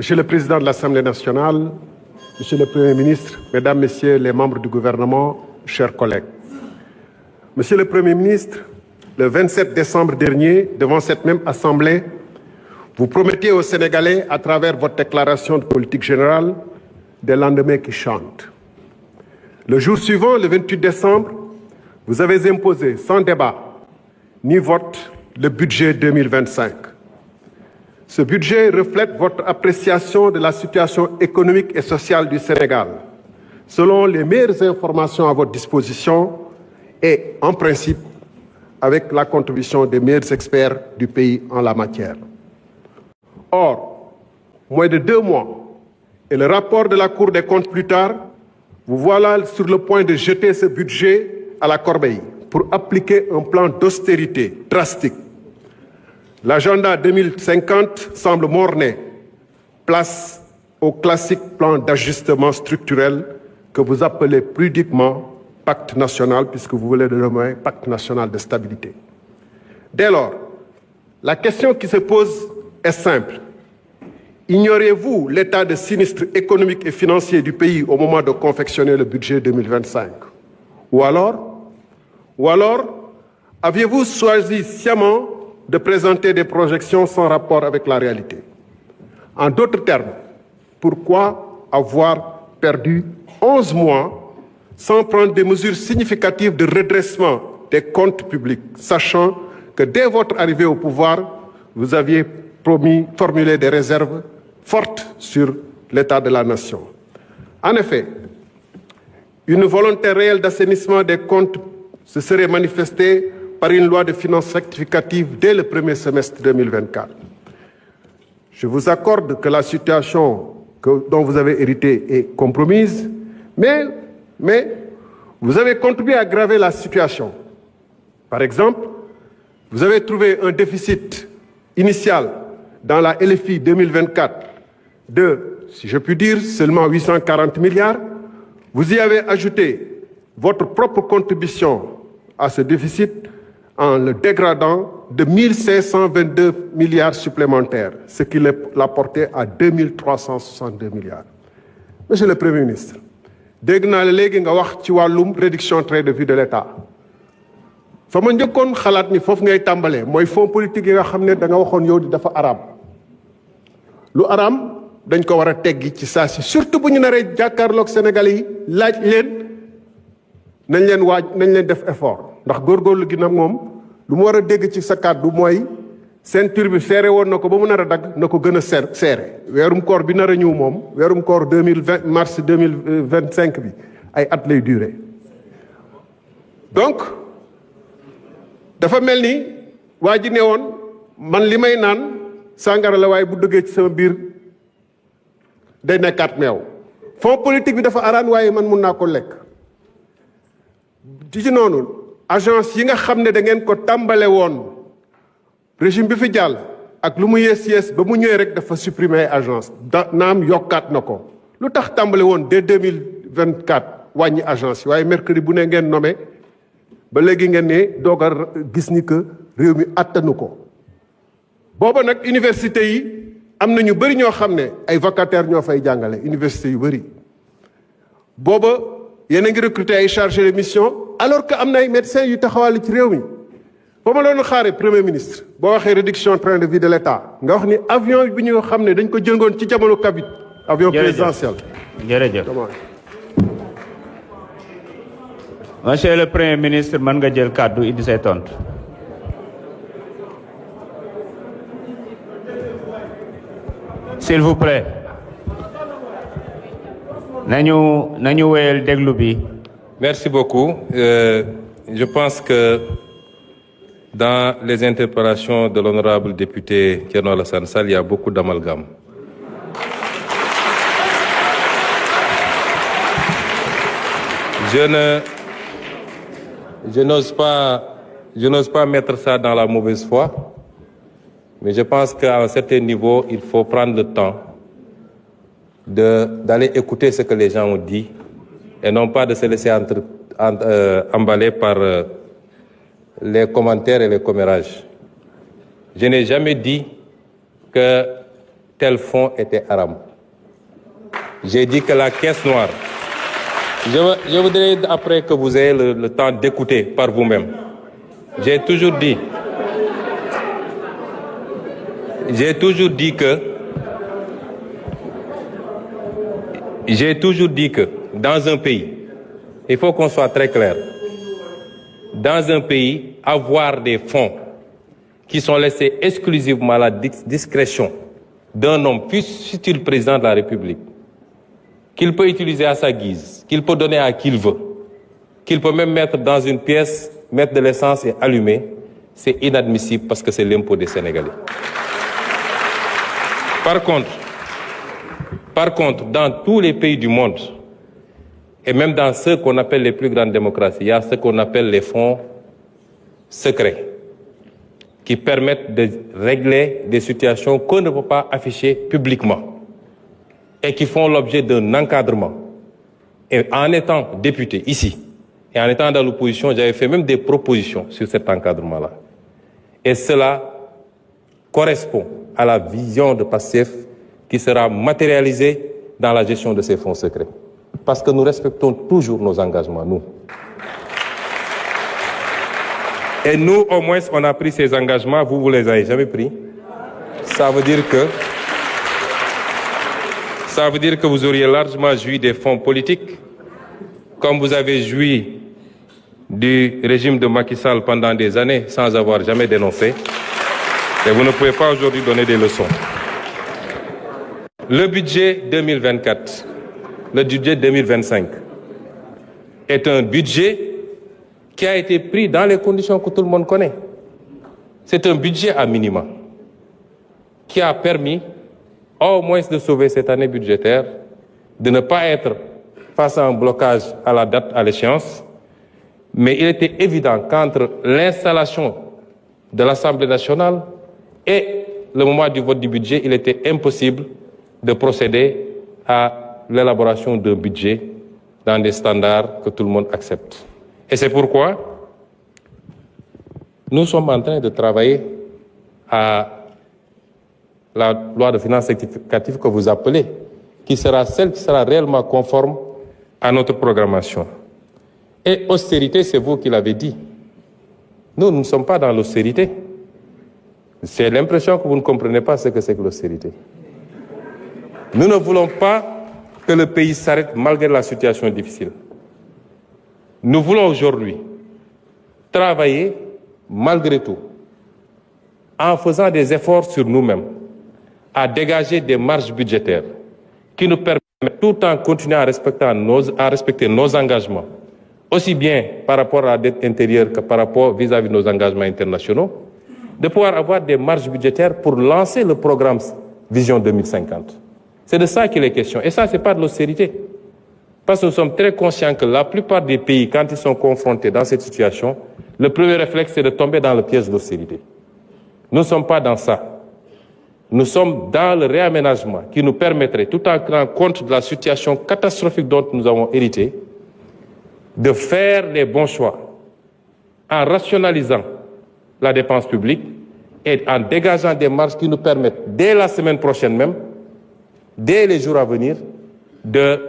Monsieur le Président de l'Assemblée nationale, Monsieur le Premier ministre, Mesdames, Messieurs les membres du gouvernement, chers collègues. Monsieur le Premier ministre, le 27 décembre dernier, devant cette même Assemblée, vous promettiez aux Sénégalais, à travers votre déclaration de politique générale, des lendemains qui chantent. Le jour suivant, le 28 décembre, vous avez imposé, sans débat ni vote, le budget 2025. Ce budget reflète votre appréciation de la situation économique et sociale du Sénégal, selon les meilleures informations à votre disposition et, en principe, avec la contribution des meilleurs experts du pays en la matière. Or, moins de 2 mois, et le rapport de la Cour des comptes plus tard, vous voilà sur le point de jeter ce budget à la corbeille pour appliquer un plan d'austérité drastique. L'agenda 2050 semble mort-né, place au classique plan d'ajustement structurel que vous appelez pudiquement pacte national, puisque vous voulez le nommer pacte national de stabilité. Dès lors, la question qui se pose est simple. Ignorez-vous l'état de sinistre économique et financier du pays au moment de confectionner le budget 2025? Ou alors, aviez-vous choisi sciemment de présenter des projections sans rapport avec la réalité? En d'autres termes, pourquoi avoir perdu 11 mois sans prendre des mesures significatives de redressement des comptes publics, sachant que dès votre arrivée au pouvoir, vous aviez formulé des réserves fortes sur l'état de la nation? En effet, une volonté réelle d'assainissement des comptes se serait manifestée par une loi de finances rectificative dès le premier semestre 2024. Je vous accorde que la situation dont vous avez hérité est compromise, mais vous avez contribué à aggraver la situation. Par exemple, vous avez trouvé un déficit initial dans la LFI 2024 de, si je puis dire, seulement 840 milliards. Vous y avez ajouté votre propre contribution à ce déficit en le dégradant de 1522 milliards supplémentaires, ce qui l'a porté à 2362 milliards. Monsieur le Premier ministre, dégg naa la léegi nga wax ci wàllum réduction train de vie de l'État. fa ma njëkkoon xalaat ni foofu ngay tàmbalee mooy fonds politique yi nga xam ne da nga waxoon yow di dafa araam. Lu araam dañ ko war a teggi ci saa si surtout bu ñu naree jàkkaarloog Sénégalais yi laaj leen nañ leen def effort. ndax góorgóorlu gi nag moom lu mu war a dégg ci sa kàddu mooy ceinture bi seere woon na ko ba mu nar a dagg na ko gën a seere weerum koor bi nar a ñëw moom weerum koor 2020 mars 2025 bi ay at lay durer. Donc dafa mel ni waa ji ne woon man li may naan sàngara la waaye bu dëggee ci sama biir day nekkaat meew. Fonds politique bi dafa araan waaye man mun naa ko lekk. ci noonu agence yi nga xam ne da ngeen ko tàmbale woon régime bi fi jàll ak lu mu yees ba mu ñëwee rek dafa supprimer agence naam yokkaat na ko. Lu tax tàmbale woon dès 2024 wàññi agence yi waaye mercredi bu ne ngeen nommé ba léegi ngeen ne doog a gis ni que réew mi attanu ko. booba nag université yi am na ñu bëri ñoo xam ne ay vacataires ñoo fay jàngale université yu bëri booba yéen a ngi recruter ay chargés de mission alors que am na ay médecins yu taxawal ci réew mi. ba ma doon xaare premier ministre boo waxee réduction train de vie de l'État nga wax ni avion bi ñu xam ne dañ ko jëngoon ci jamono Covid. avion présidentiel. jërëjëf monsieur le premier ministre mën nga jël kàddu indi say tontu. s'il vous plaît. nañu wéyal déglu bi. Merci beaucoup. Je pense que dans les interpellations de l'honorable député Thierno Alassane Sall, il y a beaucoup d'amalgame. Je n'ose pas mettre ça dans la mauvaise foi, mais je pense qu'à un certain niveau, il faut prendre le temps d'aller écouter ce que les gens ont dit et non pas de se laisser emballer par les commentaires et les commérages. Je n'ai jamais dit que tel fonds était haram. J'ai dit que la caisse noire, je voudrais après que vous ayez le temps d'écouter par vous-même. J'ai toujours dit que dans un pays, il faut qu'on soit très clair, dans un pays, avoir des fonds qui sont laissés exclusivement à la discrétion d'un homme, fût-il président de la République, qu'il peut utiliser à sa guise, qu'il peut donner à qui il veut, qu'il peut même mettre dans une pièce, mettre de l'essence et allumer, c'est inadmissible parce que c'est l'impôt des Sénégalais. Par contre, dans tous les pays du monde, et même dans ceux qu'on appelle les plus grandes démocraties, il y a ce qu'on appelle les fonds secrets, qui permettent de régler des situations qu'on ne peut pas afficher publiquement et qui font l'objet d'un encadrement. Et en étant député ici, et en étant dans l'opposition, j'avais fait même des propositions sur cet encadrement-là. Et cela correspond à la vision de PASTEF qui sera matérialisée dans la gestion de ces fonds secrets. Parce que nous respectons toujours nos engagements, nous. Et nous, au moins, on a pris ces engagements, vous les avez jamais pris. Ça veut dire que vous auriez largement joui des fonds politiques, comme vous avez joui du régime de Macky Sall pendant des années sans avoir jamais dénoncé. Et vous ne pouvez pas aujourd'hui donner des leçons. Le budget 2024, le budget 2025 est un budget qui a été pris dans les conditions que tout le monde connaît. C'est un budget à minima qui a permis au moins de sauver cette année budgétaire, de ne pas être face à un blocage à la date, à l'échéance. Mais il était évident qu'entre l'installation de l'Assemblée nationale et le moment du vote du budget, il était impossible de procéder à l'élaboration d'un budget dans des standards que tout le monde accepte. Et c'est pourquoi nous sommes en train de travailler à la loi de finances rectificative que vous appelez, qui sera celle qui sera réellement conforme à notre programmation. Et austérité, c'est vous qui l'avez dit. Nous ne sommes pas dans l'austérité. C'est l'impression que vous ne comprenez pas ce que c'est que l'austérité. Nous ne voulons pas que le pays s'arrête malgré la situation difficile. Nous voulons aujourd'hui travailler malgré tout, en faisant des efforts sur nous-mêmes, à dégager des marges budgétaires qui nous permettent, tout en continuant à respecter nos engagements, aussi bien par rapport à la dette intérieure que par rapport vis-à-vis de nos engagements internationaux, de pouvoir avoir des marges budgétaires pour lancer le programme Vision 2050. C'est de ça qu'il est question. Et ça, ce n'est pas de l'austérité. Parce que nous sommes très conscients que la plupart des pays, quand ils sont confrontés dans cette situation, le premier réflexe, c'est de tomber dans le piège de l'austérité. Nous ne sommes pas dans ça. Nous sommes dans le réaménagement qui nous permettrait, tout en tenant compte de la situation catastrophique dont nous avons hérité, de faire les bons choix en rationalisant la dépense publique et en dégageant des marges qui nous permettent, dès la semaine prochaine même, dès les jours à venir, de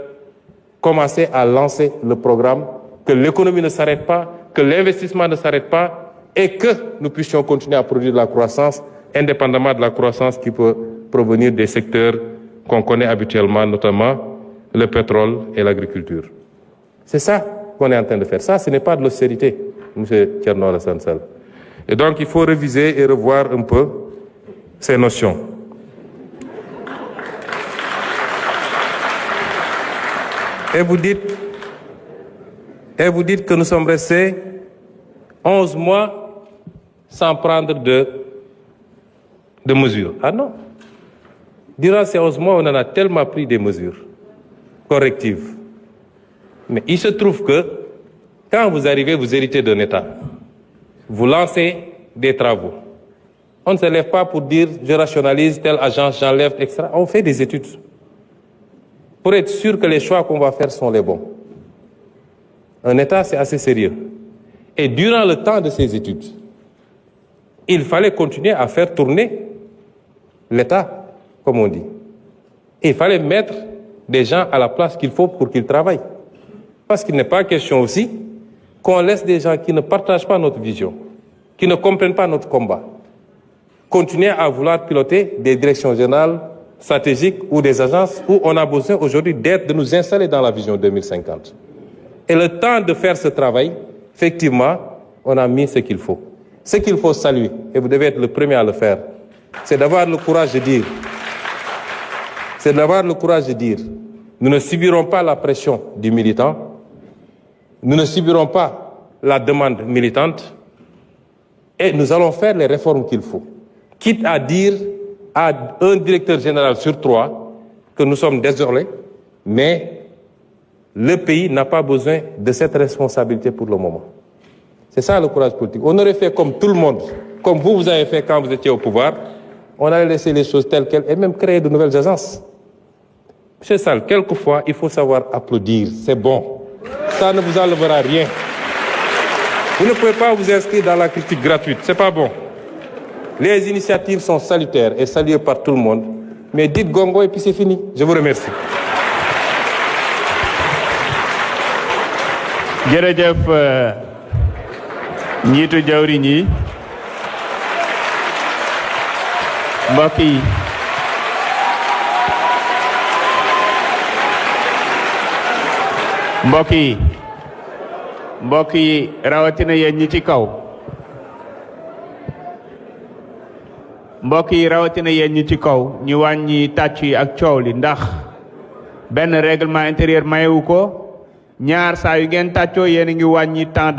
commencer à lancer le programme, que l'économie ne s'arrête pas, que l'investissement ne s'arrête pas et que nous puissions continuer à produire de la croissance indépendamment de la croissance qui peut provenir des secteurs qu'on connaît habituellement, notamment le pétrole et l'agriculture. C'est ça qu'on est en train de faire. Ça, ce n'est pas de l'austérité, M. Thierno Alassane Sall. Et donc, il faut réviser et revoir un peu ces notions. Et vous dites que nous sommes restés 11 mois sans prendre de mesures. Ah non. Durant ces 11 mois, on en a tellement pris des mesures correctives. Mais il se trouve que quand vous arrivez, vous héritez d'un État. Vous lancez des travaux. On ne se lève pas pour dire je rationalise telle agence, j'enlève, etc. On fait des études pour être sûr que les choix qu'on va faire sont les bons. Un État, c'est assez sérieux. Et durant le temps de ces études, il fallait continuer à faire tourner l'État. comme on dit. Et il fallait mettre des gens à la place qu'il faut pour qu'ils travaillent. Parce qu'il n'est pas question aussi qu'on laisse des gens qui ne partagent pas notre vision, qui ne comprennent pas notre combat, continuer à vouloir piloter des directions générales stratégiques ou des agences où on a besoin aujourd'hui de nous installer dans la vision 2050. Et le temps de faire ce travail, effectivement, on a mis ce qu'il faut. Ce qu'il faut saluer, et vous devez être le premier à le faire, c'est d'avoir le courage de dire, nous ne subirons pas la pression du militant, nous ne subirons pas la demande militante, et nous allons faire les réformes qu'il faut. Quitte à dire à un directeur général sur 3 que nous sommes désolés, mais le pays n'a pas besoin de cette responsabilité pour le moment. C'est ça le courage politique. On aurait fait comme tout le monde, comme vous avez fait quand vous étiez au pouvoir, on allait laisser les choses telles quelles et même créer de nouvelles agences. Monsieur Sall, quelquefois, il faut savoir applaudir, c'est bon. Ça ne vous enlèvera rien. Vous ne pouvez pas vous inscrire dans la critique gratuite, c'est pas bon. Les initiatives sont salutaires et saluées par tout le monde, mais dites gongo et puis c'est fini. Je vous remercie. jërëjëf njiitu jawriñ yi mbokk yi rawatina yéen ñi ci kaw ñu wàññi tàcc yi ak coow li ndax benn règlement intérieur mayewu ko ñaar saa yu ngeen tàccoo yéen a ngi wàññi temps